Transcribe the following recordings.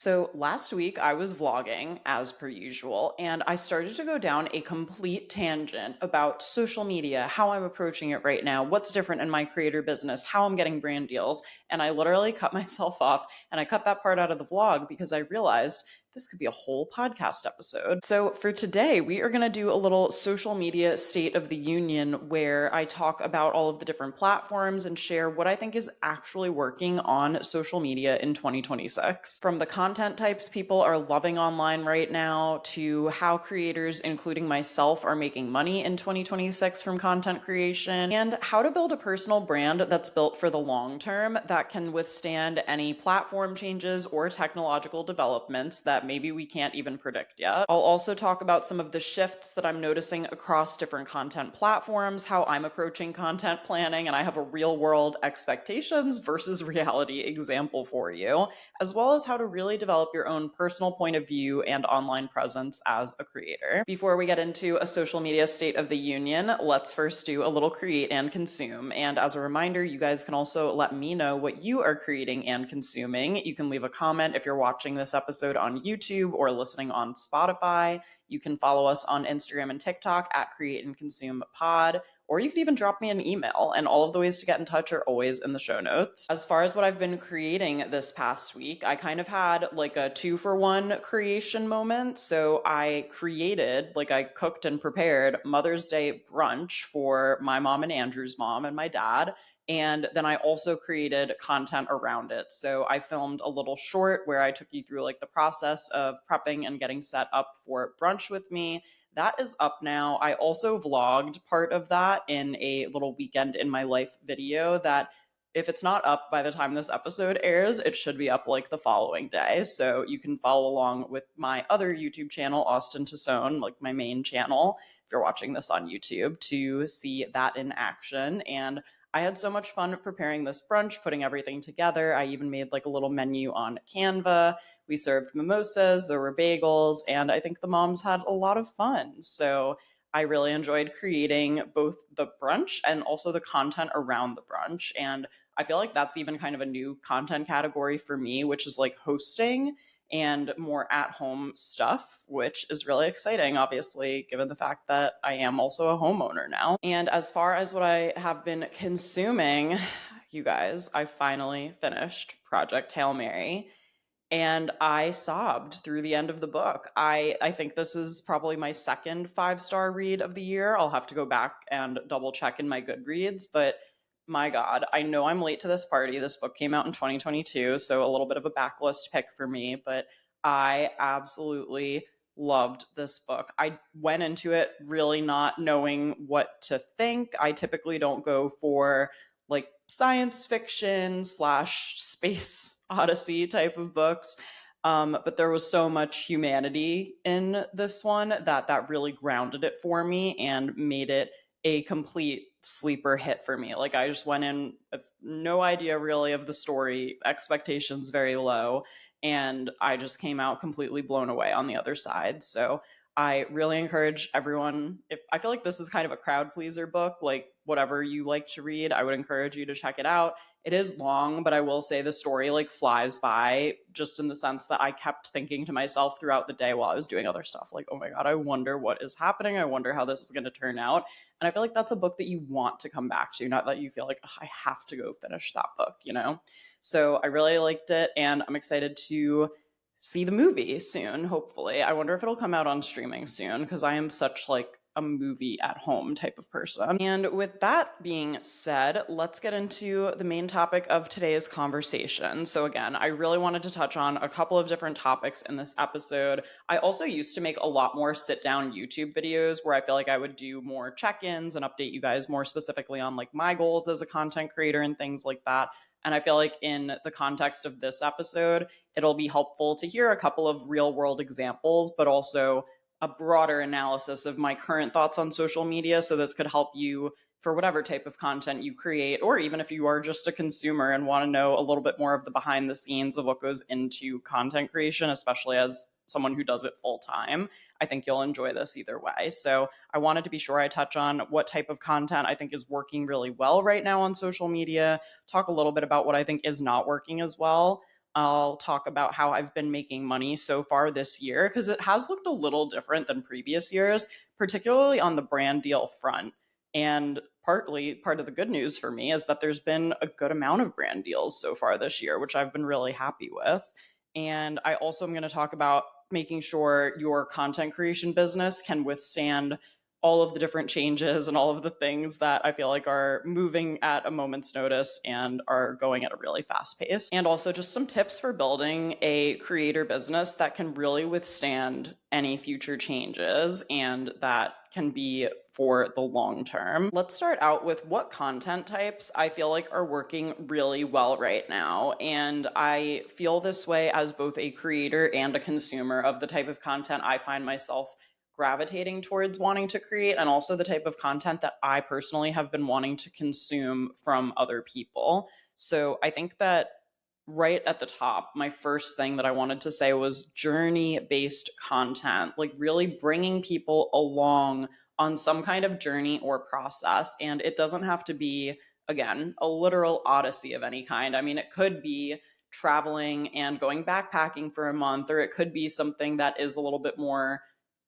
So last week I was vlogging as per usual, and I started to go down a complete tangent about social media, how I'm approaching it right now, what's different in my creator business, how I'm getting brand deals. And I literally cut myself off and I cut that part out of the vlog because I realized this could be a whole podcast episode. So for today, we are going to do a little social media state of the union where I talk about all of the different platforms and share what I think is actually working on social media in 2026. From the content types people are loving online right now to how creators, including myself, are making money in 2026 from content creation, and how to build a personal brand that's built for the long term that can withstand any platform changes or technological developments that maybe we can't even predict yet. I'll also talk about some of the shifts that I'm noticing across different content platforms, how I'm approaching content planning, and I have a real world expectations versus reality example for you, as well as how to really develop your own personal point of view and online presence as a creator. Before we get into a social media state of the union, let's first do a little create and consume. And as a reminder, you guys can also let me know what you are creating and consuming. You can leave a comment if you're watching this episode on YouTube or listening on Spotify. You can follow us on Instagram and TikTok at Create and Consume Pod, or you could even drop me an email, and all of the ways to get in touch are always in the show notes. As far as what I've been creating this past week, I kind of had like a 2-for-1 creation moment. So I created, like I cooked and prepared Mother's Day brunch for my mom and Andrew's mom and my dad. And then I also created content around it. So I filmed a little short where I took you through like the process of prepping and getting set up for brunch with me. That is up now. I also vlogged part of that in a little weekend in my life video that, if it's not up by the time this episode airs, it should be up like the following day. So you can follow along with my other YouTube channel, Austen Tosone, like my main channel, if you're watching this on YouTube, to see that in action. And I had so much fun preparing this brunch, putting everything together. I even made like a little menu on Canva. We served mimosas, there were bagels, and I think the moms had a lot of fun. So I really enjoyed creating both the brunch and also the content around the brunch. And I feel like that's even kind of a new content category for me, which is like hosting and more at home stuff, which is really exciting, obviously, given the fact that I am also a homeowner now. And as far as what I have been consuming, you guys, I finally finished Project Hail Mary and I sobbed through the end of the book. I think this is probably my second 5-star read of the year. I'll have to go back and double check in my Goodreads, but my God, I know I'm late to this party. This book came out in 2022, so a little bit of a backlist pick for me, but I absolutely loved this book. I went into it really not knowing what to think. I typically don't go for like science fiction slash space odyssey type of books. But there was so much humanity in this one that really grounded it for me and made it a complete sleeper hit for me. Like I just went in with no idea really of the story, expectations very low, and I just came out completely blown away on the other side. So I really encourage everyone, if I feel like this is kind of a crowd pleaser book, like whatever you like to read, I would encourage you to check it out. It is long, but I will say the story like flies by, just in the sense that I kept thinking to myself throughout the day while I was doing other stuff, like, oh my God, I wonder what is happening. I wonder how this is going to turn out. And I feel like that's a book that you want to come back to, not that you feel like, I have to go finish that book, you know? So I really liked it, and I'm excited to see the movie soon, hopefully. I wonder if it'll come out on streaming soon, because I am such like a movie at home type of person. And with that being said, let's get into the main topic of today's conversation. So again, I really wanted to touch on a couple of different topics in this episode. I also used to make a lot more sit down YouTube videos where I feel like I would do more check-ins and update you guys more specifically on like my goals as a content creator and things like that. And I feel like in the context of this episode, it'll be helpful to hear a couple of real world examples, but also a broader analysis of my current thoughts on social media. So this could help you for whatever type of content you create, or even if you are just a consumer and want to know a little bit more of the behind the scenes of what goes into content creation, especially as someone who does it full time. I think you'll enjoy this either way. So I wanted to be sure I touch on what type of content I think is working really well right now on social media, talk a little bit about what I think is not working as well. I'll talk about how I've been making money so far this year because it has looked a little different than previous years, particularly on the brand deal front. And partly part of the good news for me is that there's been a good amount of brand deals so far this year, which I've been really happy with. And I also am going to talk about making sure your content creation business can withstand all of the different changes and all of the things that I feel like are moving at a moment's notice and are going at a really fast pace. And also just some tips for building a creator business that can really withstand any future changes and that can be for the long term. Let's start out with what content types I feel like are working really well right now. And I feel this way as both a creator and a consumer of the type of content I find myself gravitating towards wanting to create, and also the type of content that I personally have been wanting to consume from other people. So I think that right at the top, my first thing that I wanted to say was journey based content, like really bringing people along on some kind of journey or process. And it doesn't have to be, again, a literal odyssey of any kind. I mean, it could be traveling and going backpacking for a month, or it could be something that is a little bit more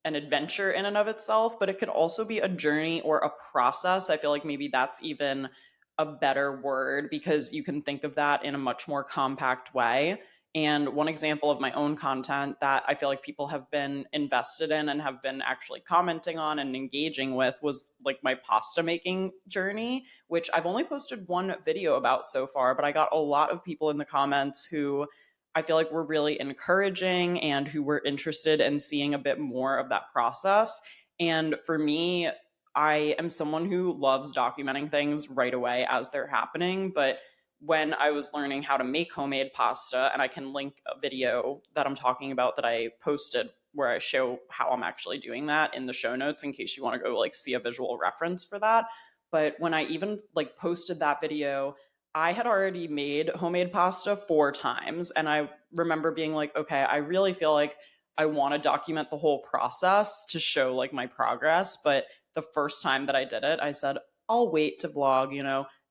an adventure in and of itself, but it could also be a journey or a process. I feel like maybe that's even a better word because you can think of that in a much more compact way. And one example of my own content that I feel like people have been invested in and have been actually commenting on and engaging with was like my pasta making journey, which I've only posted one video about so far, but I got a lot of people in the comments who I feel like were really encouraging and who were interested in seeing a bit more of that process. And for me, I am someone who loves documenting things right away as they're happening. But when I was learning how to make homemade pasta, and I can link a video that I'm talking about that I posted where I show how I'm actually doing that in the show notes in case you want to go like see a visual reference for that. But when I even like posted that video, I had already made homemade pasta 4 times. And I remember being like, okay, I really feel like I want to document the whole process to show like my progress. But the first time that I did it, I said, I'll wait to vlog,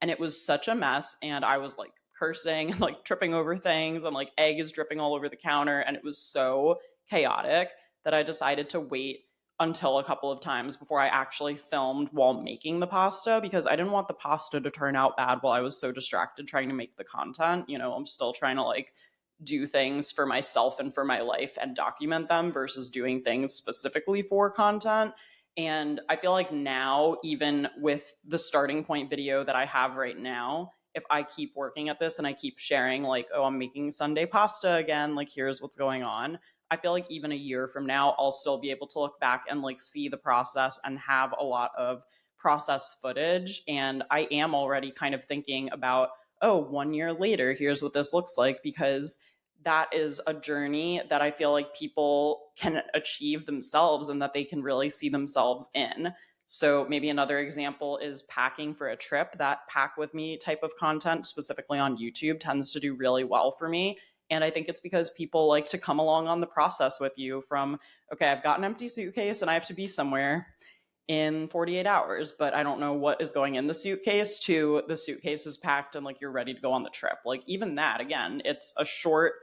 and it was such a mess. And I was like cursing and like tripping over things and like egg is dripping all over the counter. And it was so chaotic that I decided to wait until a couple of times before I actually filmed while making the pasta because I didn't want the pasta to turn out bad while I was so distracted trying to make the content. I'm still trying to like do things for myself and for my life and document them versus doing things specifically for content. And I feel like now, even with the starting point video that I have right now, if I keep working at this and I keep sharing, like, oh, I'm making Sunday pasta again, like, here's what's going on, I feel like even a year from now, I'll still be able to look back and like see the process and have a lot of process footage. And I am already kind of thinking about, oh, 1 year later, here's what this looks like, because that is a journey that I feel like people can achieve themselves and that they can really see themselves in. So maybe another example is packing for a trip. That pack with me type of content, specifically on YouTube, tends to do really well for me. And I think it's because people like to come along on the process with you from, okay, I've got an empty suitcase and I have to be somewhere in 48 hours, but I don't know what is going in the suitcase, to the suitcase is packed and like you're ready to go on the trip. Like even that, again, it's a short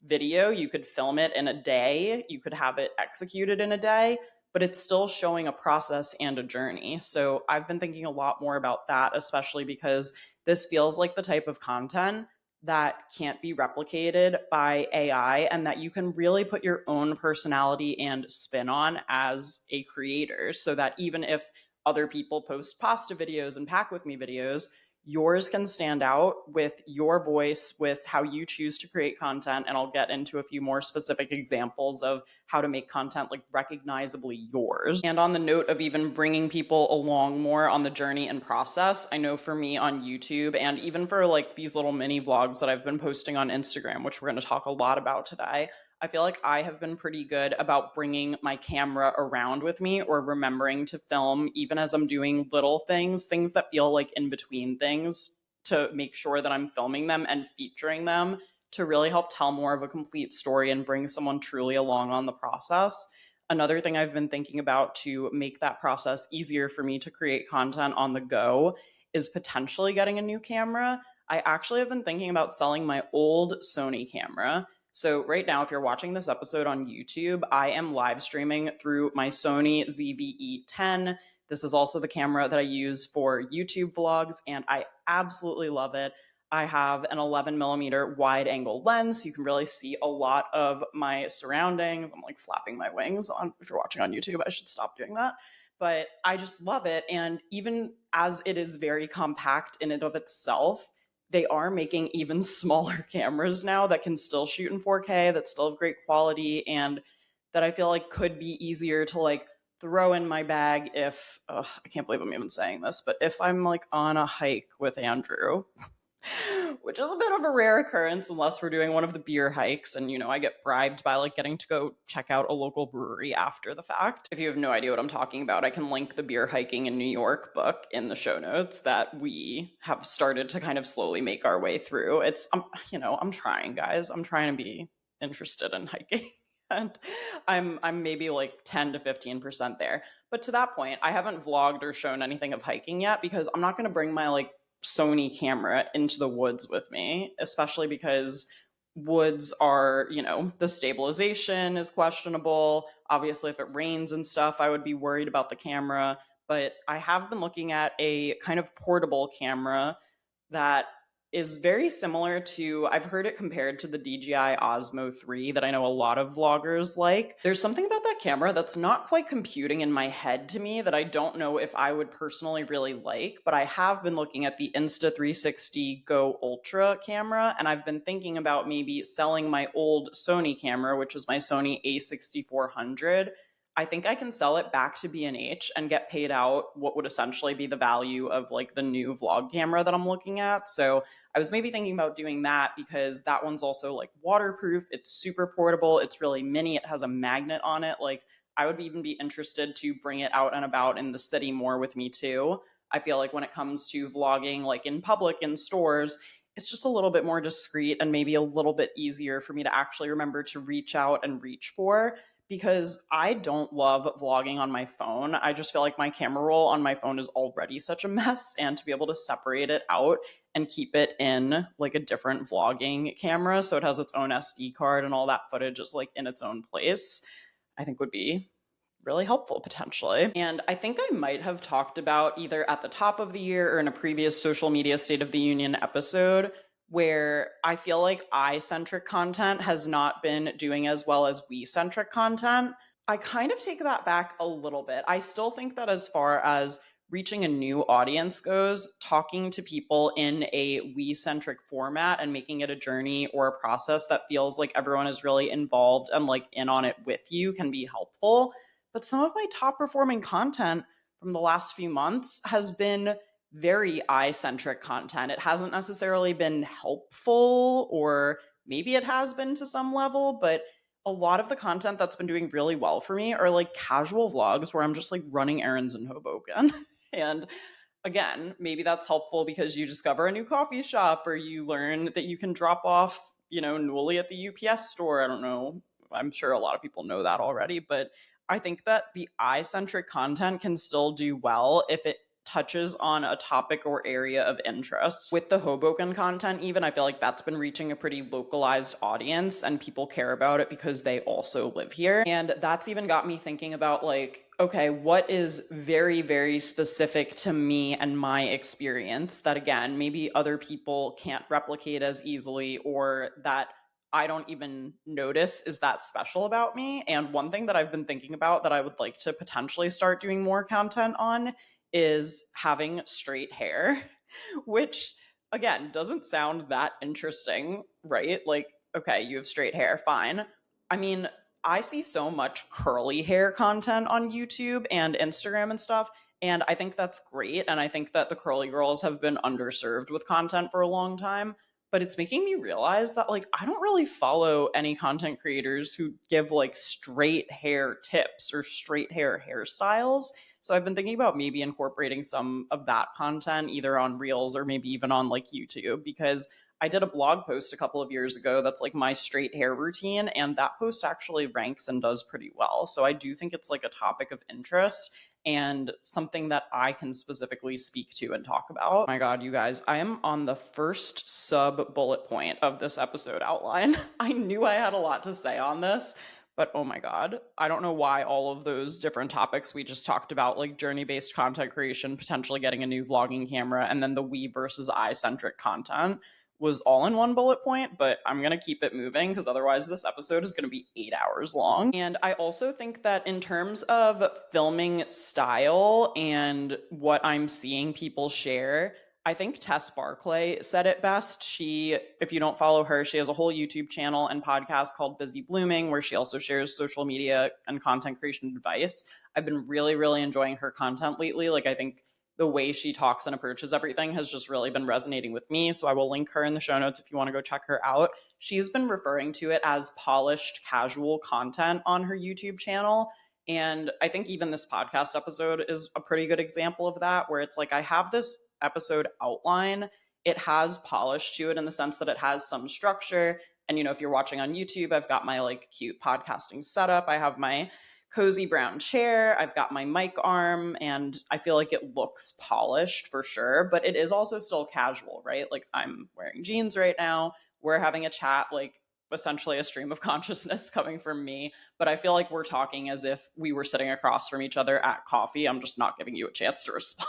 video. You could film it in a day, you could have it executed in a day, but it's still showing a process and a journey. So I've been thinking a lot more about that, especially because this feels like the type of content that can't be replicated by AI and that you can really put your own personality and spin on as a creator, so that even if other people post pasta videos and pack with me videos, yours can stand out with your voice, with how you choose to create content. And I'll get into a few more specific examples of how to make content like recognizably yours. And on the note of even bringing people along more on the journey and process, I know for me on YouTube and even for like these little mini vlogs that I've been posting on Instagram, which we're going to talk a lot about today, I feel like I have been pretty good about bringing my camera around with me or remembering to film even as I'm doing little things that feel like in between things, to make sure that I'm filming them and featuring them to really help tell more of a complete story and bring someone truly along on the process. Another thing I've been thinking about to make that process easier for me to create content on the go is potentially getting a new camera. I actually have been thinking about selling my old Sony camera. So, right now, if you're watching this episode on YouTube, I am live streaming through my Sony ZV-E10. This is also the camera that I use for YouTube vlogs, and I absolutely love it. I have an 11 millimeter wide angle lens, so you can really see a lot of my surroundings. I'm like flapping my wings on, if you're watching on YouTube, I should stop doing that. But I just love it. And even as it is very compact in and of itself, they are making even smaller cameras now that can still shoot in 4K, that still have great quality, and that I feel like could be easier to like throw in my bag if, I can't believe I'm even saying this, but if I'm like on a hike with Andrew, which is a bit of a rare occurrence unless we're doing one of the beer hikes and, I get bribed by like getting to go check out a local brewery after the fact. If you have no idea what I'm talking about, I can link the beer hiking in New York book in the show notes that we have started to kind of slowly make our way through. I'm trying, guys. I'm trying to be interested in hiking. And I'm maybe like 10 to 15% there. But to that point, I haven't vlogged or shown anything of hiking yet because I'm not going to bring my like Sony camera into the woods with me, especially because woods are, the stabilization is questionable. Obviously, if it rains and stuff, I would be worried about the camera. But I have been looking at a kind of portable camera that is very similar to, I've heard it compared to the DJI Osmo 3 that I know a lot of vloggers like. There's something about that camera that's not quite computing in my head to me that I don't know if I would personally really like, but I have been looking at the Insta360 Go Ultra camera, and I've been thinking about maybe selling my old Sony camera, which is my Sony a6400. I think I can sell it back to B&H and get paid out what would essentially be the value of like the new vlog camera that I'm looking at. So I was maybe thinking about doing that because that one's also like waterproof. It's super portable. It's really mini. It has a magnet on it. Like I would even be interested to bring it out and about in the city more with me too. I feel like when it comes to vlogging, like in public, in stores, it's just a little bit more discreet and maybe a little bit easier for me to actually remember to reach out and reach for because I don't love vlogging on my phone. I just feel like my camera roll on my phone is already such a mess, and to be able to separate it out and keep it in like a different vlogging camera so it has its own SD card and all that footage is like in its own place, I think would be really helpful potentially. And I think I might have talked about either at the top of the year or in a previous social media State of the Union episode where I feel like I-centric content has not been doing as well as we-centric content. I kind of take that back a little bit. I still think that as far as reaching a new audience goes, talking to people in a we-centric format and making it a journey or a process that feels like everyone is really involved and like in on it with you can be helpful. But some of my top performing content from the last few months has been very I-centric content. It hasn't necessarily been helpful, or maybe it has been to some level, but a lot of the content that's been doing really well for me are like casual vlogs where I'm just like running errands in Hoboken. And again, maybe that's helpful because you discover a new coffee shop or you learn that you can drop off, Newly at the UPS store. I don't know. I'm sure a lot of people know that already, but I think that the I-centric content can still do well if it touches on a topic or area of interest. With the Hoboken content, even, I feel like that's been reaching a pretty localized audience and people care about it because they also live here. And that's even got me thinking about like, okay, what is very, very specific to me and my experience that, again, maybe other people can't replicate as easily or that I don't even notice is that special about me. And one thing that I've been thinking about that I would like to potentially start doing more content on is having straight hair, which again doesn't sound that interesting, right? Like, okay, you have straight hair, fine. I mean, I see so much curly hair content on YouTube and Instagram and stuff, and I think that's great. And I think that the curly girls have been underserved with content for a long time. But it's making me realize that like I don't really follow any content creators who give like straight hair tips or straight hair hairstyles. So I've been thinking about maybe incorporating some of that content either on Reels or maybe even on like YouTube, because I did a blog post a couple of years ago that's like my straight hair routine, and that post actually ranks and does pretty well. So I do think it's like a topic of interest. and something that I can specifically speak to and talk about. Oh my God, you guys, I am on the first sub bullet point of this episode outline. I knew I had a lot to say on this, but oh my God, I don't know why all of those different topics we just talked about, like journey-based content creation, potentially getting a new vlogging camera, and then the we versus I-centric content was all in one bullet point, but I'm going to keep it moving because otherwise this episode is going to be 8 hours long. And I also think that in terms of filming style and what I'm seeing people share, I think Tess Barclay said it best. She, if you don't follow her, she has a whole YouTube channel and podcast called Busy Blooming, where she also shares social media and content creation advice. I've been really, really enjoying her content lately. Like, I think the way she talks and approaches everything has just really been resonating with me. So I will link her in the show notes if you want to go check her out. She's been referring to it as polished casual content on her YouTube channel. And I think even this podcast episode is a pretty good example of that, where it's like, I have this episode outline. It has polish to it in the sense that it has some structure. And, if you're watching on YouTube, I've got my like cute podcasting setup. I have my cozy brown chair. I've got my mic arm, and I feel like it looks polished for sure, but it is also still casual, right? Like, I'm wearing jeans right now. We're having a chat, like essentially a stream of consciousness coming from me, but I feel like we're talking as if we were sitting across from each other at coffee. I'm just not giving you a chance to respond,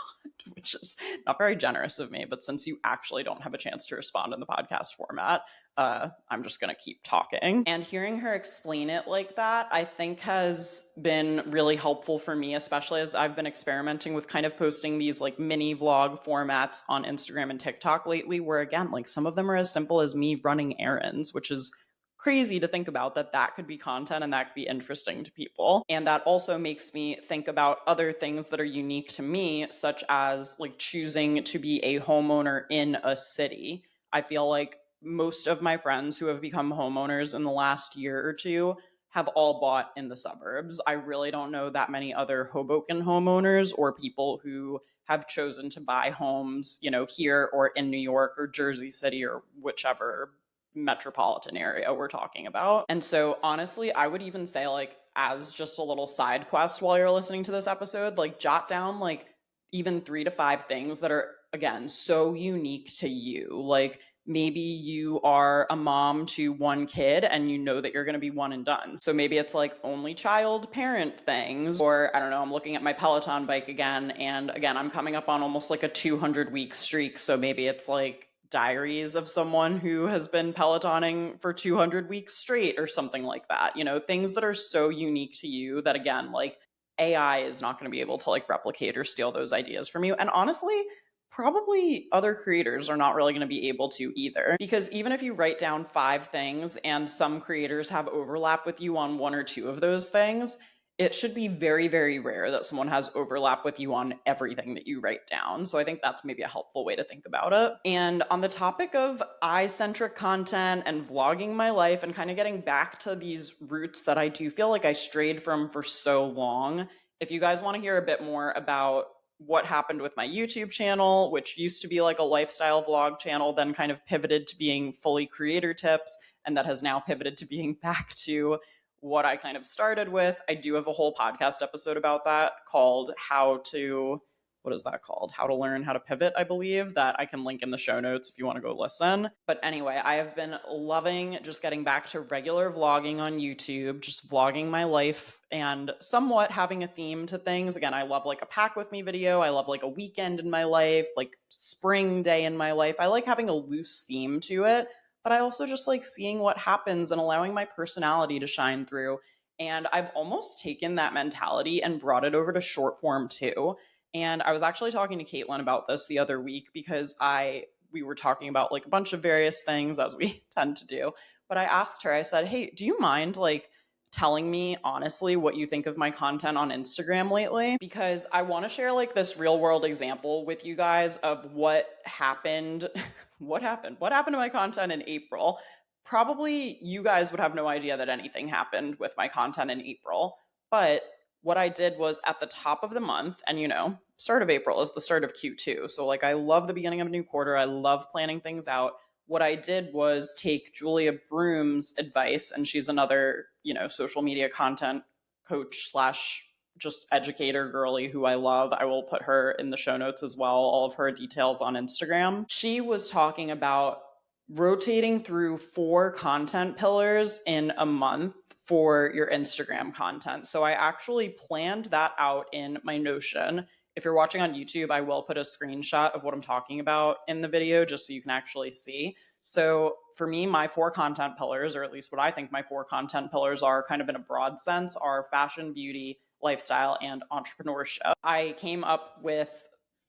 which is not very generous of me, but since you actually don't have a chance to respond in the podcast format, I'm just going to keep talking. And hearing her explain it like that, I think has been really helpful for me, especially as I've been experimenting with kind of posting these like mini vlog formats on Instagram and TikTok lately, where again, like some of them are as simple as me running errands, which is crazy to think about that could be content and that could be interesting to people. And that also makes me think about other things that are unique to me, such as like choosing to be a homeowner in a city. I feel like most of my friends who have become homeowners in the last year or two have all bought in the suburbs. I really don't know that many other Hoboken homeowners or people who have chosen to buy homes, here or in New York or Jersey City or whichever metropolitan area we're talking about. And so honestly, I would even say, like, as just a little side quest while you're listening to this episode, like jot down like even 3 to 5 things that are, again, so unique to you. Like, maybe you are a mom to one kid and you know that you're going to be one and done. So maybe it's like only child parent things, or I don't know, I'm looking at my Peloton bike again. And again, I'm coming up on almost like a 200-week streak. So maybe it's like diaries of someone who has been Pelotoning for 200 weeks straight or something like that. Things that are so unique to you that, again, like AI is not going to be able to like replicate or steal those ideas from you. And honestly, probably other creators are not really going to be able to either. Because even if you write down 5 things and some creators have overlap with you on 1 or 2 of those things, it should be very, very rare that someone has overlap with you on everything that you write down. So I think that's maybe a helpful way to think about it. And on the topic of I-centric content and vlogging my life and kind of getting back to these roots that I do feel like I strayed from for so long, if you guys want to hear a bit more about what happened with my YouTube channel, which used to be like a lifestyle vlog channel, then kind of pivoted to being fully creator tips, and that has now pivoted to being back to what I kind of started with. I do have a whole podcast episode about that called How to Learn How to Pivot, I believe, that I can link in the show notes if you want to go listen. But anyway, I have been loving just getting back to regular vlogging on YouTube, just vlogging my life and somewhat having a theme to things. Again, I love like a pack with me video. I love like a weekend in my life, like spring day in my life. I like having a loose theme to it, but I also just like seeing what happens and allowing my personality to shine through. And I've almost taken that mentality and brought it over to short form too. And I was actually talking to Caitlin about this the other week because we were talking about like a bunch of various things, as we tend to do. But I asked her, I said, hey, do you mind like telling me honestly what you think of my content on Instagram lately? Because I want to share like this real world example with you guys of what happened. What happened to my content in April. Probably you guys would have no idea that anything happened with my content in April. But what I did was at the top of the month, and start of April is the start of Q2. So like I love the beginning of a new quarter. I love planning things out. What I did was take Julia Broom's advice, and she's another, social media content coach slash just educator girly who I love. I will put her in the show notes as well, all of her details on Instagram. She was talking about rotating through 4 content pillars in a month for your Instagram content. So I actually planned that out in my Notion. If you're watching on YouTube, I will put a screenshot of what I'm talking about in the video just so you can actually see. So for me, my 4 content pillars, or at least what I think my 4 content pillars are, kind of in a broad sense, are fashion, beauty, lifestyle, and entrepreneurship. I came up with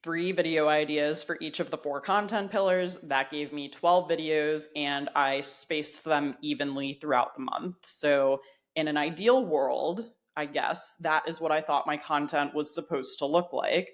3 video ideas for each of the 4 content pillars. That gave me 12 videos, and I spaced them evenly throughout the month. So in an ideal world, I guess, that is what I thought my content was supposed to look like.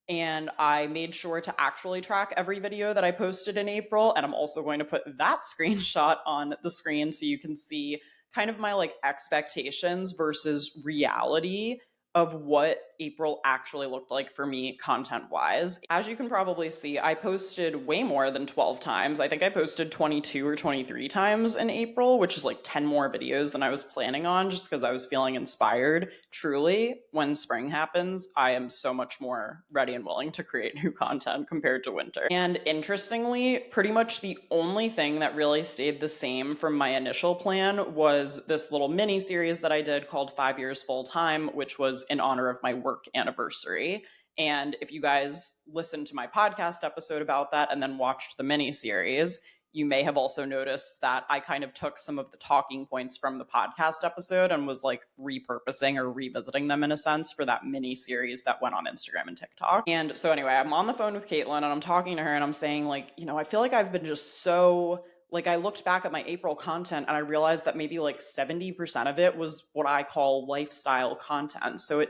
And I made sure to actually track every video that I posted in April. And I'm also going to put that screenshot on the screen so you can see kind of my like expectations versus reality of what April actually looked like for me content wise. As you can probably see, I posted way more than 12 times. I think I posted 22 or 23 times in April, which is like 10 more videos than I was planning on just because I was feeling inspired. Truly, when spring happens, I am so much more ready and willing to create new content compared to winter. And interestingly, pretty much the only thing that really stayed the same from my initial plan was this little mini series that I did called 5 Years Full Time, which was in honor of my work anniversary. And if you guys listened to my podcast episode about that and then watched the mini series, you may have also noticed that I kind of took some of the talking points from the podcast episode and was like repurposing or revisiting them in a sense for that mini series that went on Instagram and TikTok. And so anyway, I'm on the phone with Caitlin and I'm talking to her and I'm saying like, I feel like I've been just so like I looked back at my April content and I realized that maybe like 70% of it was what I call lifestyle content. So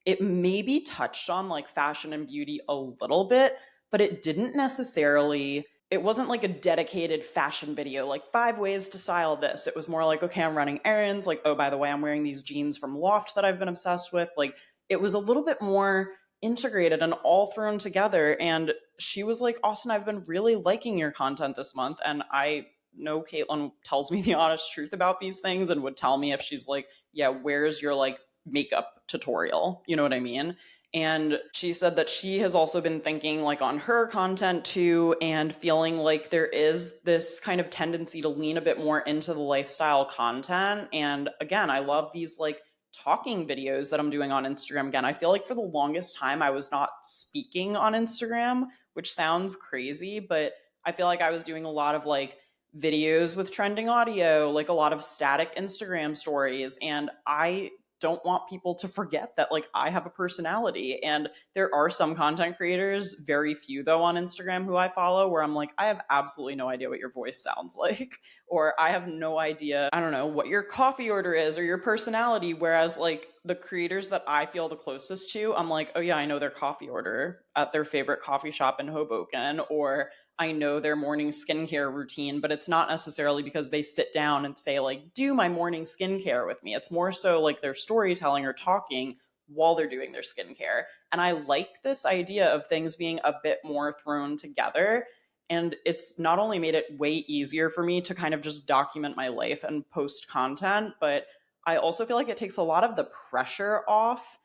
it maybe touched on like fashion and beauty a little bit, but it didn't necessarily, it wasn't like a dedicated fashion video, like 5 ways to style this. It was more like, okay, I'm running errands. Like, oh, by the way, I'm wearing these jeans from Loft that I've been obsessed with. Like, it was a little bit more integrated and all thrown together. And she was like, Austen, I've been really liking your content this month. And I know Caitlin tells me the honest truth about these things and would tell me if she's like, yeah, where's your like makeup tutorial? You know what I mean? And she said that she has also been thinking like on her content too, and feeling like there is this kind of tendency to lean a bit more into the lifestyle content. And again, I love these like talking videos that I'm doing on Instagram. Again, I feel like for the longest time I was not speaking on Instagram, which sounds crazy, but I feel like I was doing a lot of like videos with trending audio, like a lot of static Instagram stories. And I don't want people to forget that like I have a personality. And there are some content creators, very few though on Instagram who I follow, where I'm like, I have absolutely no idea what your voice sounds like, or I have no idea, I don't know, what your coffee order is or your personality. Whereas like the creators that I feel the closest to, I'm like, oh yeah, I know their coffee order at their favorite coffee shop in Hoboken, or I know their morning skincare routine, but it's not necessarily because they sit down and say like, do my morning skincare with me. It's more so like they're storytelling or talking while they're doing their skincare. And I like this idea of things being a bit more thrown together. And it's not only made it way easier for me to kind of just document my life and post content, but I also feel like it takes a lot of the pressure off.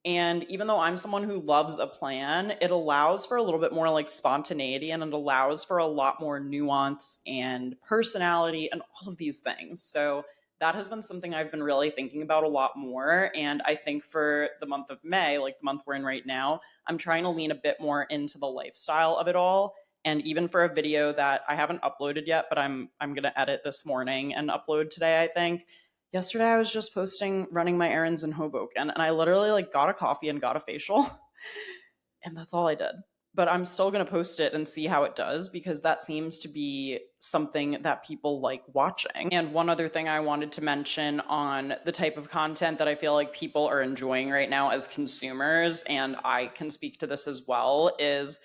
And even though I'm someone who loves a plan, it allows for a little bit more like spontaneity, and it allows for a lot more nuance and personality and all of these things. So that has been something I've been really thinking about a lot more. And I think for the month of May, like the month we're in right now, I'm trying to lean a bit more into the lifestyle of it all. And even for a video that I haven't uploaded yet, but I'm going to edit this morning and upload today, I think. Yesterday I was just posting running my errands in Hoboken, and I literally like got a coffee and got a facial and that's all I did. But I'm still going to post it and see how it does, because that seems to be something that people like watching. And one other thing I wanted to mention on the type of content that I feel like people are enjoying right now as consumers, and I can speak to this as well, is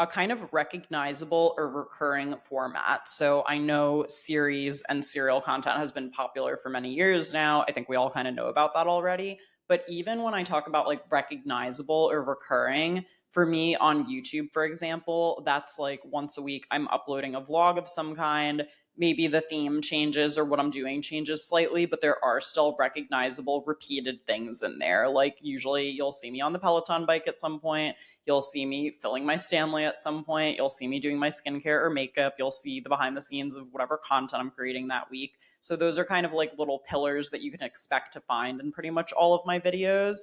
a kind of recognizable or recurring format. So I know series and serial content has been popular for many years now. I think we all kind of know about that already. But even when I talk about like recognizable or recurring, for me on YouTube, for example, that's like once a week I'm uploading a vlog of some kind. maybe the theme changes or what I'm doing changes slightly, but there are still recognizable repeated things in there. Like usually you'll see me on the Peloton bike at some point. You'll see me filling my Stanley at some point. You'll see me doing my skincare or makeup. You'll see the behind the scenes of whatever content I'm creating that week. So those are kind of like little pillars that you can expect to find in pretty much all of my videos.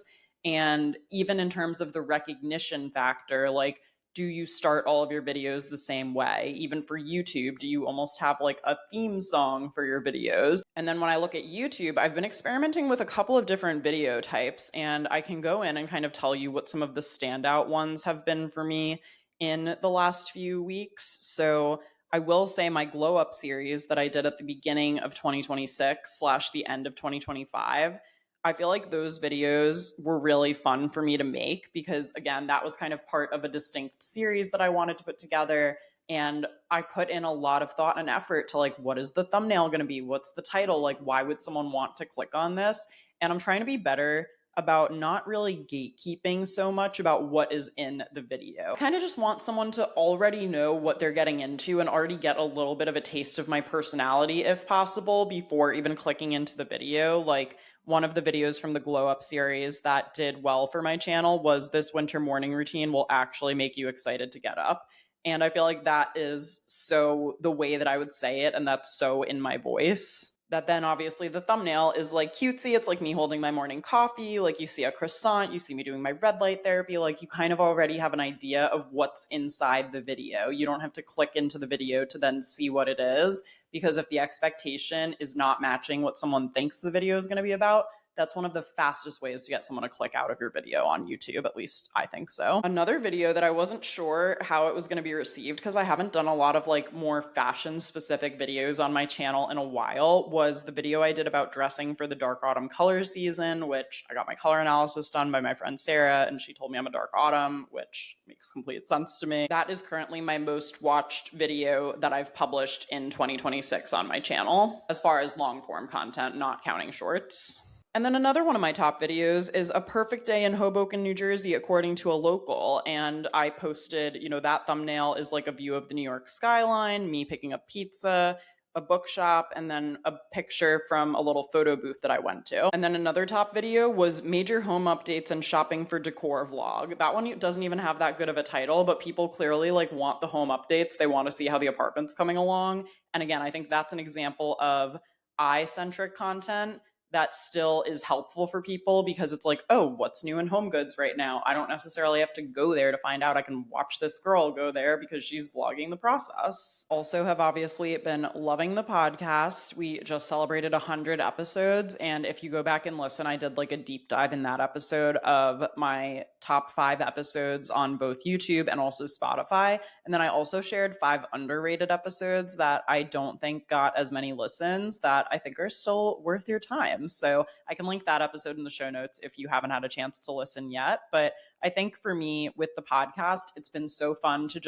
And even in terms of the recognition factor, like, do you start all of your videos the same way? Even for YouTube, do you almost have like a theme song for your videos? And then when I look at YouTube, I've been experimenting with a couple of different video types, and I can go in and kind of tell you what some of the standout ones have been for me in the last few weeks. So I will say my glow up series that I did at the beginning of 2026 slash the end of 2025, I feel like those videos were really fun for me to make because, again, that was kind of part of a distinct series that I wanted to put together. And I put in a lot of thought and effort to like, what is the thumbnail going to be? What's the title? Like, why would someone want to click on this? And I'm trying to be better about not really gatekeeping so much about what is in the video. I kind of just want someone to already know what they're getting into and already get a little bit of a taste of my personality if possible before even clicking into the video. Like one of the videos from the Glow Up series that did well for my channel was this winter morning routine will actually make you excited to get up. And I feel like that is so the way that I would say it, and that's so in my voice. That then obviously the thumbnail is like cutesy. It's like me holding my morning coffee. Like you see a croissant, you see me doing my red light therapy. Like you kind of already have an idea of what's inside the video. You don't have to click into the video to then see what it is, because if the expectation is not matching what someone thinks the video is going to be about, that's one of the fastest ways to get someone to click out of your video on YouTube. At least I think so. Another video that I wasn't sure how it was going to be received, because I haven't done a lot of like more fashion specific videos on my channel in a while, was the video I did about dressing for the dark autumn color season, which I got my color analysis done by my friend Sarah, and she told me I'm a dark autumn, which makes complete sense to me. That is currently my most watched video that I've published in 2026 on my channel, as far as long form content, not counting shorts. And then another one of my top videos is a perfect day in Hoboken, New Jersey, according to a local. And I posted, that thumbnail is like a view of the New York skyline, me picking up pizza, a bookshop, and then a picture from a little photo booth that I went to. And then another top video was major home updates and shopping for decor vlog. That one doesn't even have that good of a title, but people clearly like want the home updates. They want to see how the apartment's coming along. And again, I think that's an example of eye-centric content that still is helpful for people, because it's like, oh, what's new in home goods right now? I don't necessarily have to go there to find out. I can watch this girl go there because she's vlogging the process. Also have obviously been loving the podcast. We just celebrated 100 episodes. And if you go back and listen, I did like a deep dive in that episode of my top 5 episodes on both YouTube and also Spotify. And then I also shared 5 underrated episodes that I don't think got as many listens that I think are still worth your time. So I can link that episode in the show notes if you haven't had a chance to listen yet. But I think for me with the podcast, it's been so fun to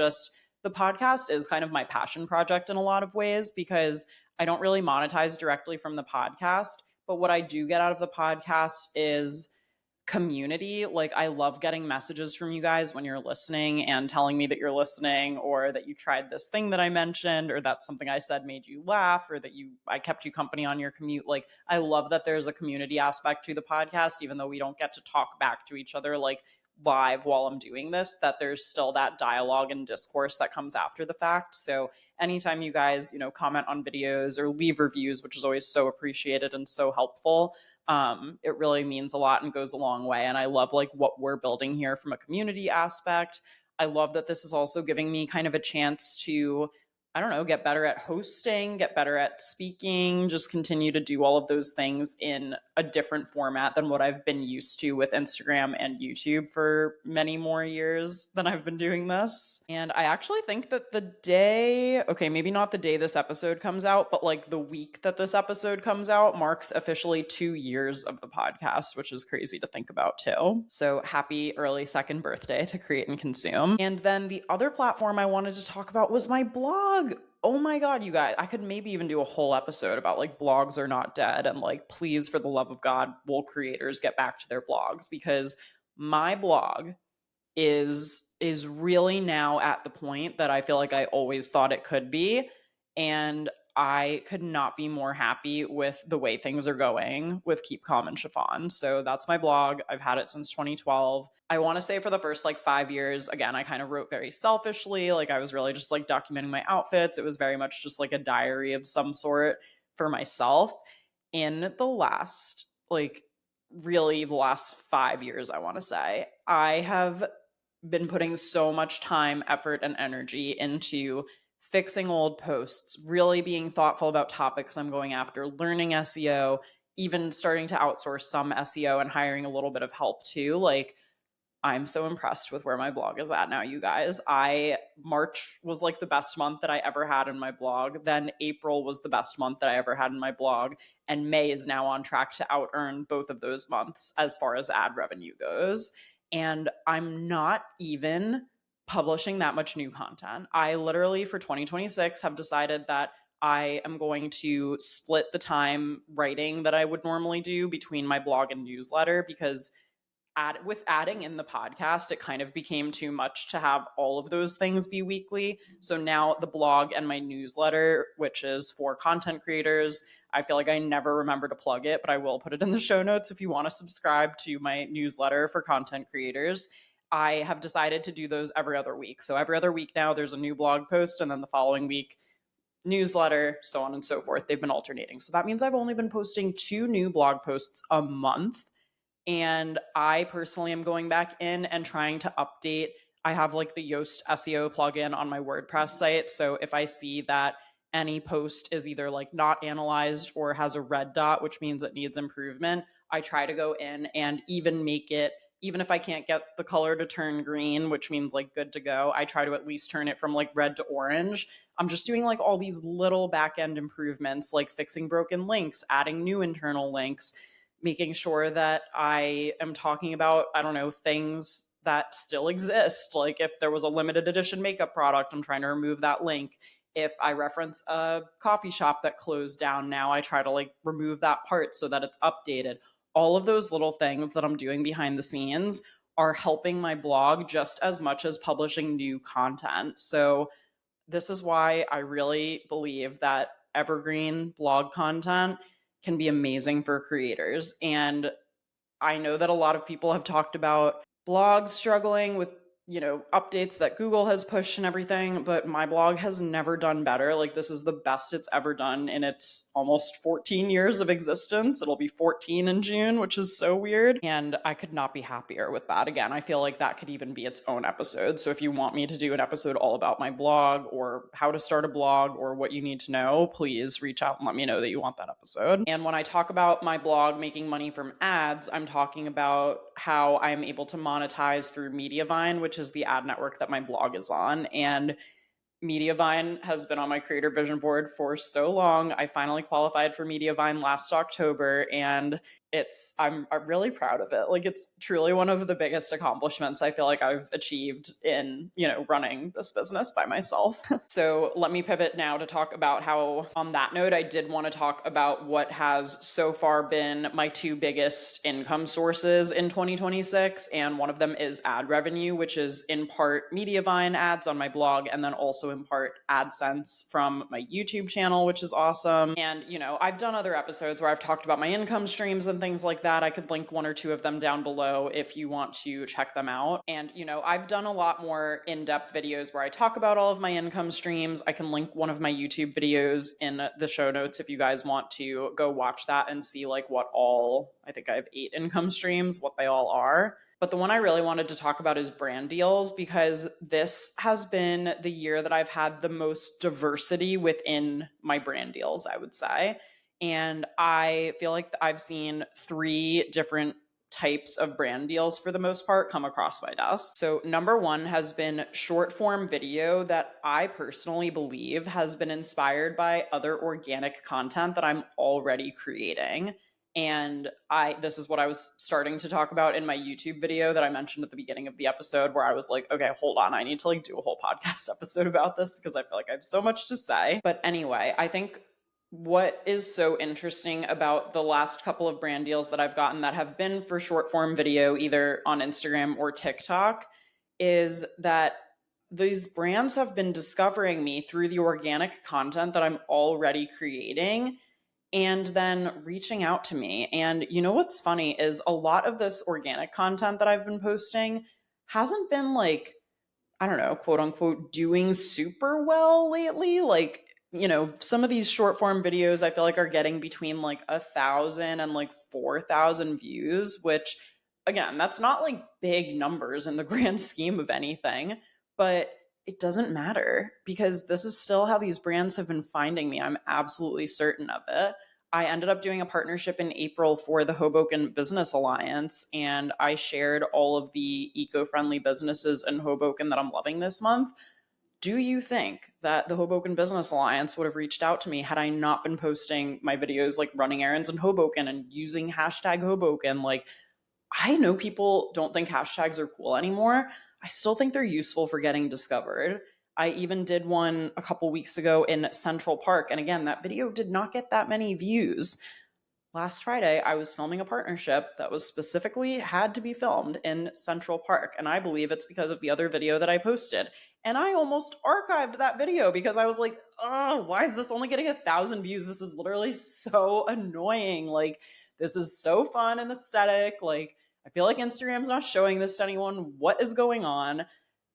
the podcast is kind of my passion project in a lot of ways, because I don't really monetize directly from the podcast. But what I do get out of the podcast is community. Like I love getting messages from you guys when you're listening and telling me that you're listening, or that you tried this thing that I mentioned, or that something I said made you laugh, or that I kept you company on your commute. Like I love that there's a community aspect to the podcast, even though we don't get to talk back to each other like live while I'm doing this, that there's still that dialogue and discourse that comes after the fact. So anytime you guys, comment on videos or leave reviews, which is always so appreciated and so helpful, it really means a lot and goes a long way. And I love like what we're building here from a community aspect. I love that this is also giving me kind of a chance to, I don't know, get better at hosting, get better at speaking, just continue to do all of those things in a different format than what I've been used to with Instagram and YouTube for many more years than I've been doing this. And I actually think that maybe not the day this episode comes out, but like the week that this episode comes out marks officially 2 years of the podcast, which is crazy to think about too. So happy early second birthday to Create and Consume. And then the other platform I wanted to talk about was my blog. Oh my God, you guys, I could maybe even do a whole episode about like blogs are not dead, and like, please, for the love of God, will creators get back to their blogs, because my blog is really now at the point that I feel like I always thought it could be. And I could not be more happy with the way things are going with Keep Calm and Chiffon. So that's my blog. I've had it since 2012. I want to say for the first like 5 years, again, I kind of wrote very selfishly. Like I was really just like documenting my outfits. It was very much just like a diary of some sort for myself. In the last, like really the last 5 years, I want to say, I have been putting so much time, effort, and energy into fixing old posts, really being thoughtful about topics I'm going after, learning SEO, even starting to outsource some SEO and hiring a little bit of help too. Like, I'm so impressed with where my blog is at now, you guys. March was like the best month that I ever had in my blog. Then April was the best month that I ever had in my blog. And May is now on track to out earn both of those months as far as ad revenue goes. And I'm not even publishing that much new content. I literally, for 2026, have decided that I am going to split the time writing that I would normally do between my blog and newsletter, because with adding in the podcast, it kind of became too much to have all of those things be weekly. So now the blog and my newsletter, which is for content creators, I feel like I never remember to plug it, but I will put it in the show notes if you want to subscribe to my newsletter for content creators. I have decided to do those every other week. So every other week now, there's a new blog post, and then the following week, newsletter, so on and so forth. They've been alternating. So that means I've only been posting 2 new blog posts a month. And I personally am going back in and trying to update. I have like the Yoast SEO plugin on my WordPress site. So if I see that any post is either like not analyzed or has a red dot, which means it needs improvement, I try to go in and even make it, even if I can't get the color to turn green, which means like good to go, I try to at least turn it from like red to orange. I'm just doing like all these little back end improvements, like fixing broken links, adding new internal links, making sure that I am talking about, I don't know, things that still exist. Like if there was a limited edition makeup product, I'm trying to remove that link. If I reference a coffee shop that closed down now, I try to like remove that part so that it's updated. All of those little things that I'm doing behind the scenes are helping my blog just as much as publishing new content. So this is why I really believe that evergreen blog content can be amazing for creators. And I know that a lot of people have talked about blogs struggling with, updates that Google has pushed and everything, but my blog has never done better. Like, this is the best it's ever done in its almost 14 years of existence. It'll be 14 in June, which is so weird. And I could not be happier with that. Again, I feel like that could even be its own episode. So if you want me to do an episode all about my blog or how to start a blog or what you need to know, please reach out and let me know that you want that episode. And when I talk about my blog making money from ads, I'm talking about how I'm able to monetize through Mediavine, which is the ad network that my blog is on. And Mediavine has been on my creator vision board for so long. I finally qualified for Mediavine last October, and I'm really proud of it. Like, it's truly one of the biggest accomplishments I feel like I've achieved in, running this business by myself. So let me pivot now to talk about how, on that note, I did want to talk about what has so far been my 2 biggest income sources in 2026. And one of them is ad revenue, which is in part Mediavine ads on my blog, and then also in part AdSense from my YouTube channel, which is awesome. And, I've done other episodes where I've talked about my income streams and things like that. I could link 1 or 2 of them down below if you want to check them out. And, I've done a lot more in-depth videos where I talk about all of my income streams. I can link one of my YouTube videos in the show notes if you guys want to go watch that and see like I think I have 8 income streams, what they all are. But the one I really wanted to talk about is brand deals, because this has been the year that I've had the most diversity within my brand deals, I would say. And I feel like I've seen 3 different types of brand deals for the most part come across my desk. So number 1 has been short form video that I personally believe has been inspired by other organic content that I'm already creating. And this is what I was starting to talk about in my YouTube video that I mentioned at the beginning of the episode, where I was like, okay, hold on, I need to like do a whole podcast episode about this because I feel like I have so much to say. But anyway, I think what is so interesting about the last couple of brand deals that I've gotten that have been for short form video, either on Instagram or TikTok, is that these brands have been discovering me through the organic content that I'm already creating and then reaching out to me. And you know what's funny is a lot of this organic content that I've been posting hasn't been like, I don't know, quote unquote, doing super well lately. Like, some of these short form videos I feel like are getting between like 1,000 and like 4,000 views, which again, that's not like big numbers in the grand scheme of anything, but it doesn't matter because this is still how these brands have been finding me. I'm absolutely certain of it. I ended up doing a partnership in April for the Hoboken Business Alliance, and I shared all of the eco friendly businesses in Hoboken that I'm loving this month. Do you think that the Hoboken Business Alliance would have reached out to me had I not been posting my videos like running errands in Hoboken and using hashtag Hoboken? Like, I know people don't think hashtags are cool anymore. I still think they're useful for getting discovered. I even did one a couple weeks ago in Central Park. And again, that video did not get that many views. Last Friday, I was filming a partnership that was specifically had to be filmed in Central Park. And I believe it's because of the other video that I posted. And I almost archived that video because I was like, oh, why is this only getting 1,000 views? This is literally so annoying. Like, this is so fun and aesthetic. Like, I feel like Instagram's not showing this to anyone. What is going on?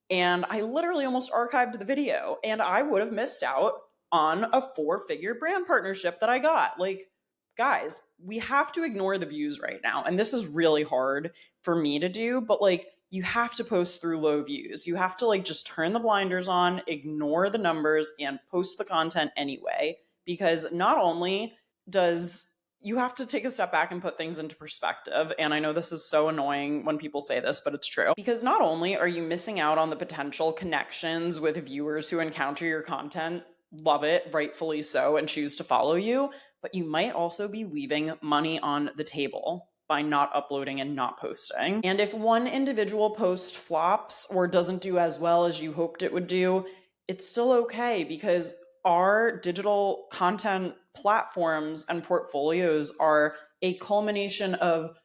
And I literally almost archived the video, and I would have missed out on a 4-figure brand partnership that I got. Like, guys, we have to ignore the views right now. And this is really hard for me to do, but like, you have to post through low views. You have to like just turn the blinders on, ignore the numbers, and post the content anyway. Because not only does you have to take a step back and put things into perspective. And I know this is so annoying when people say this, but it's true. Because not only are you missing out on the potential connections with viewers who encounter your content, love it, rightfully so, and choose to follow you, but you might also be leaving money on the table by not uploading and not posting. And if one individual post flops or doesn't do as well as you hoped it would do, it's still okay because our digital content platforms and portfolios are a culmination of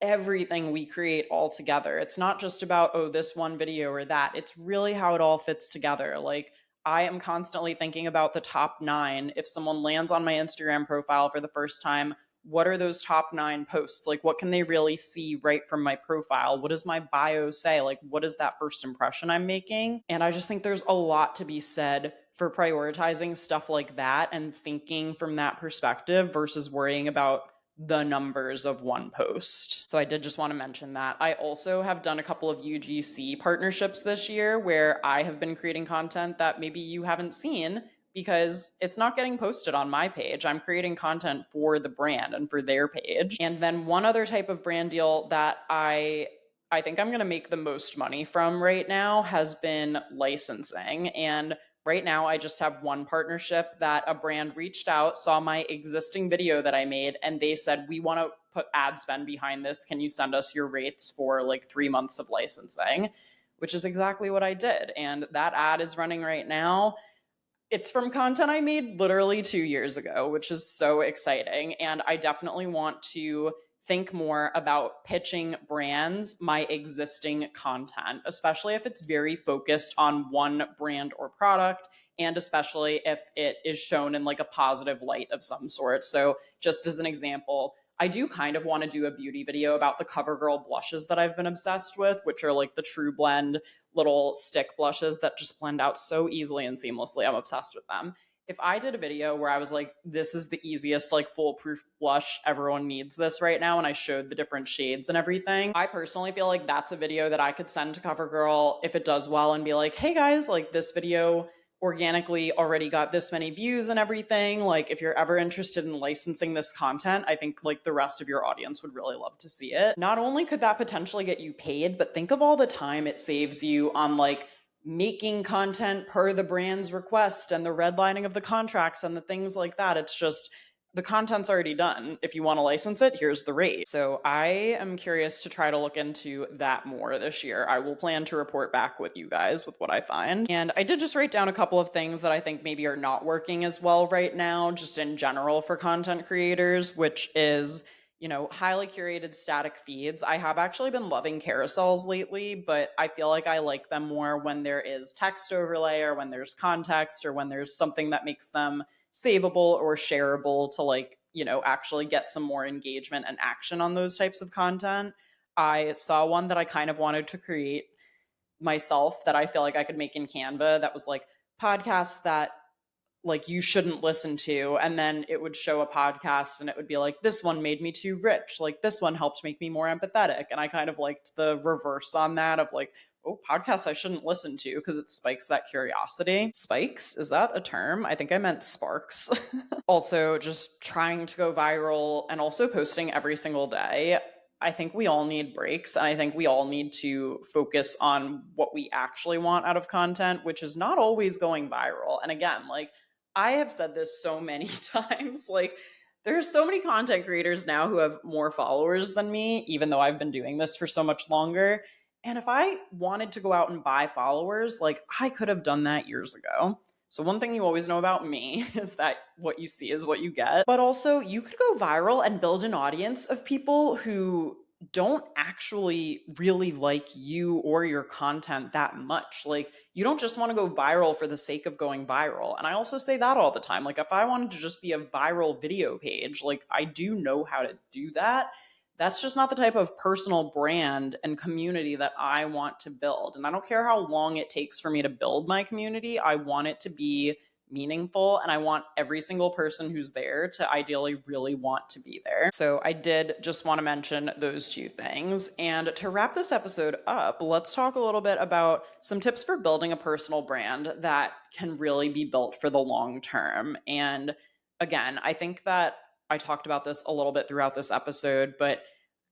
everything we create all together. It's not just about, oh, this one video or that. It's really how it all fits together. Like, I am constantly thinking about the top 9. If someone lands on my Instagram profile for the first time, what are those top 9 posts? Like, what can they really see right from my profile? What does my bio say? Like, what is that first impression I'm making? And I just think there's a lot to be said for prioritizing stuff like that and thinking from that perspective versus worrying about the numbers of one post. So I did just want to mention that. I also have done a couple of UGC partnerships this year where I have been creating content that maybe you haven't seen because it's not getting posted on my page. I'm creating content for the brand and for their page. And then one other type of brand deal that I think I'm going to make the most money from right now has been licensing. And right now, I just have one partnership that a brand reached out, saw my existing video that I made, and they said, we want to put ad spend behind this. Can you send us your rates for like 3 months of licensing? Which is exactly what I did. And that ad is running right now. It's from content I made literally 2 years ago, which is so exciting. And I definitely want to think more about pitching brands my existing content, especially if it's very focused on one brand or product, and especially if it is shown in like a positive light of some sort. So just as an example, I do kind of want to do a beauty video about the CoverGirl blushes that I've been obsessed with, which are like the True Blend little stick blushes that just blend out so easily and seamlessly. I'm obsessed with them. If I did a video where I was like, this is the easiest, like foolproof blush, everyone needs this right now, and I showed the different shades and everything, I personally feel like that's a video that I could send to CoverGirl if it does well and be like, hey guys, like this video organically already got this many views and everything. Like, if you're ever interested in licensing this content, I think like the rest of your audience would really love to see it. Not only could that potentially get you paid, but think of all the time it saves you on like making content per the brand's request and the redlining of the contracts and the things like that. It's just, the content's already done. If you want to license it, here's the rate. So I am curious to try to look into that more this year. I will plan to report back with you guys with what I find. And I did just write down a couple of things that I think maybe are not working as well right now, just in general for content creators, which is highly curated static feeds. I have actually been loving carousels lately, but I feel like I like them more when there is text overlay or when there's context or when there's something that makes them savable or shareable to actually get some more engagement and action on those types of content. I saw one that I kind of wanted to create myself that I feel like I could make in Canva that was like podcasts that like you shouldn't listen to, and then it would show a podcast and it would be like, this one made me too rich, like this one helped make me more empathetic. And I kind of liked the reverse on that of like, oh, podcasts I shouldn't listen to because it spikes that curiosity. Spikes, is that a term? I think I meant sparks. Also just trying to go viral and also posting every single day. I think we all need breaks, and I think we all need to focus on what we actually want out of content, which is not always going viral. And again, like I have said this so many times, like there's so many content creators now who have more followers than me, even though I've been doing this for so much longer. And if I wanted to go out and buy followers, like I could have done that years ago. So one thing you always know about me is that what you see is what you get. But also, you could go viral and build an audience of people who don't actually really like you or your content that much. Like, you don't just want to go viral for the sake of going viral. And I also say that all the time. Like, if I wanted to just be a viral video page, like, I do know how to do that. That's just not the type of personal brand and community that I want to build. And I don't care how long it takes for me to build my community. I want it to be meaningful, and I want every single person who's there to ideally really want to be there. So I did just want to mention those two things. And to wrap this episode up, let's talk a little bit about some tips for building a personal brand that can really be built for the long term. And again, I think that I talked about this a little bit throughout this episode, but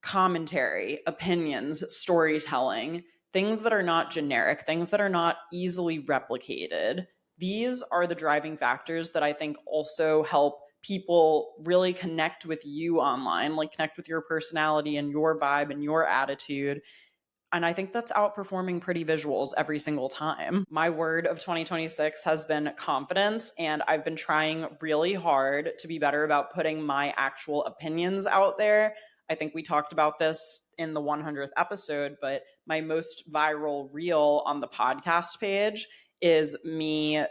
commentary, opinions, storytelling, things that are not generic, things that are not easily replicated, these are the driving factors that I think also help people really connect with you online, like connect with your personality and your vibe and your attitude. And I think that's outperforming pretty visuals every single time. My word of 2026 has been confidence, and I've been trying really hard to be better about putting my actual opinions out there. I think we talked about this in the 100th episode, but my most viral reel on the podcast page is me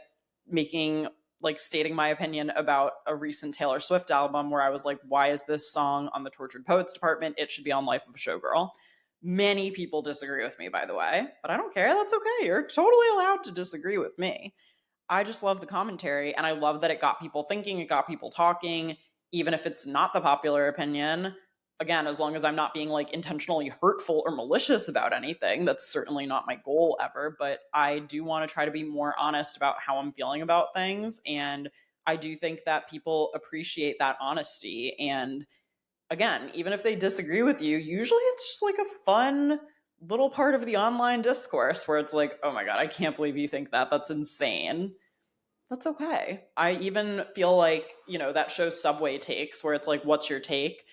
stating my opinion about a recent Taylor Swift album where I was like, why is this song on the Tortured Poets department? It should be on Life of a Showgirl. Many people disagree with me, by the way, but I don't care. That's okay. You're totally allowed to disagree with me. I just love the commentary, and I love that it got people thinking, it got people talking, even if it's not the popular opinion. Again, as long as I'm not being like intentionally hurtful or malicious about anything, that's certainly not my goal ever. But I do want to try to be more honest about how I'm feeling about things. And I do think that people appreciate that honesty. And again, even if they disagree with you, usually it's just like a fun little part of the online discourse where it's like, oh my God, I can't believe you think that. That's insane. That's okay. I even feel like, that show Subway Takes, where it's like, what's your take?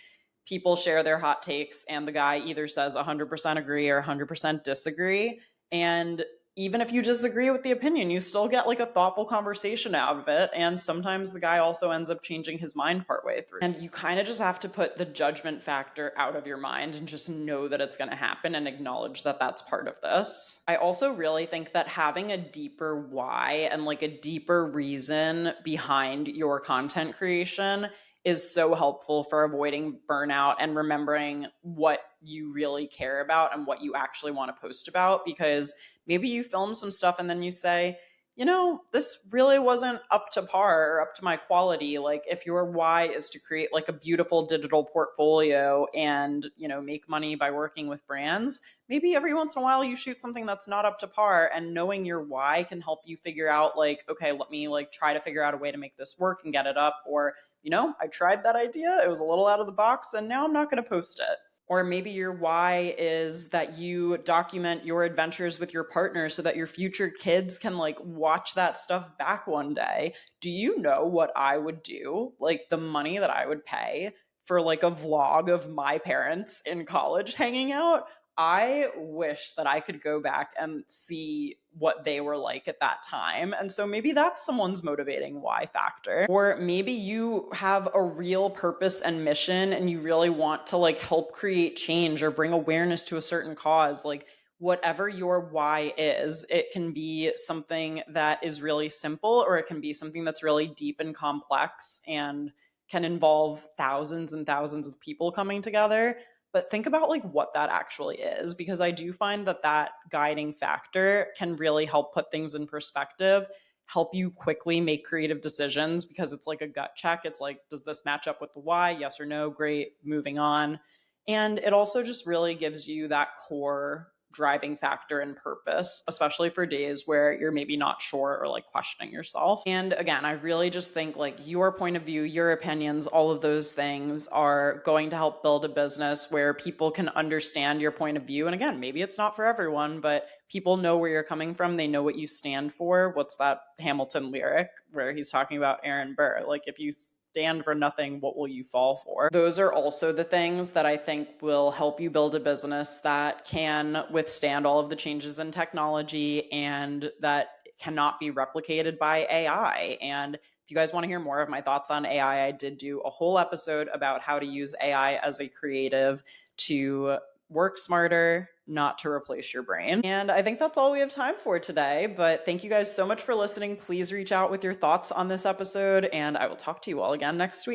People share their hot takes, and the guy either says 100% agree or 100% disagree. And even if you disagree with the opinion, you still get like a thoughtful conversation out of it. And sometimes the guy also ends up changing his mind partway through. And you kind of just have to put the judgment factor out of your mind and just know that it's going to happen and acknowledge that that's part of this. I also really think that having a deeper why and like a deeper reason behind your content creation is so helpful for avoiding burnout and remembering what you really care about and what you actually want to post about. Because maybe you film some stuff and then you say, this really wasn't up to par or up to my quality. Like, if your why is to create like a beautiful digital portfolio and, make money by working with brands, maybe every once in a while you shoot something that's not up to par, and knowing your why can help you figure out like, okay, let me like try to figure out a way to make this work and get it up. Or, I tried that idea, it was a little out of the box, and now I'm not going to post it. Or maybe your why is that you document your adventures with your partner so that your future kids can like watch that stuff back one day. Do you know what I would do? Like the money that I would pay for like a vlog of my parents in college hanging out? I wish that I could go back and see what they were like at that time. And so maybe that's someone's motivating why factor. Or maybe you have a real purpose and mission and you really want to like help create change or bring awareness to a certain cause. Like whatever your why is, it can be something that is really simple or it can be something that's really deep and complex and can involve thousands and thousands of people coming together. But think about like what that actually is, because I do find that that guiding factor can really help put things in perspective, help you quickly make creative decisions, because it's like a gut check. It's like, does this match up with the why? Yes or no? Great, moving on. And it also just really gives you that core driving factor and purpose, especially for days where you're maybe not sure or like questioning yourself. And again, I really just think like your point of view, your opinions, all of those things are going to help build a business where people can understand your point of view. And again, maybe it's not for everyone, but people know where you're coming from. They know what you stand for. What's that Hamilton lyric where he's talking about Aaron Burr? Like, if you stand for nothing, what will you fall for? Those are also the things that I think will help you build a business that can withstand all of the changes in technology and that cannot be replicated by AI. And if you guys want to hear more of my thoughts on AI, I did do a whole episode about how to use AI as a creative to work smarter, not to replace your brain. And I think that's all we have time for today. But thank you guys so much for listening. Please reach out with your thoughts on this episode, and I will talk to you all again next week.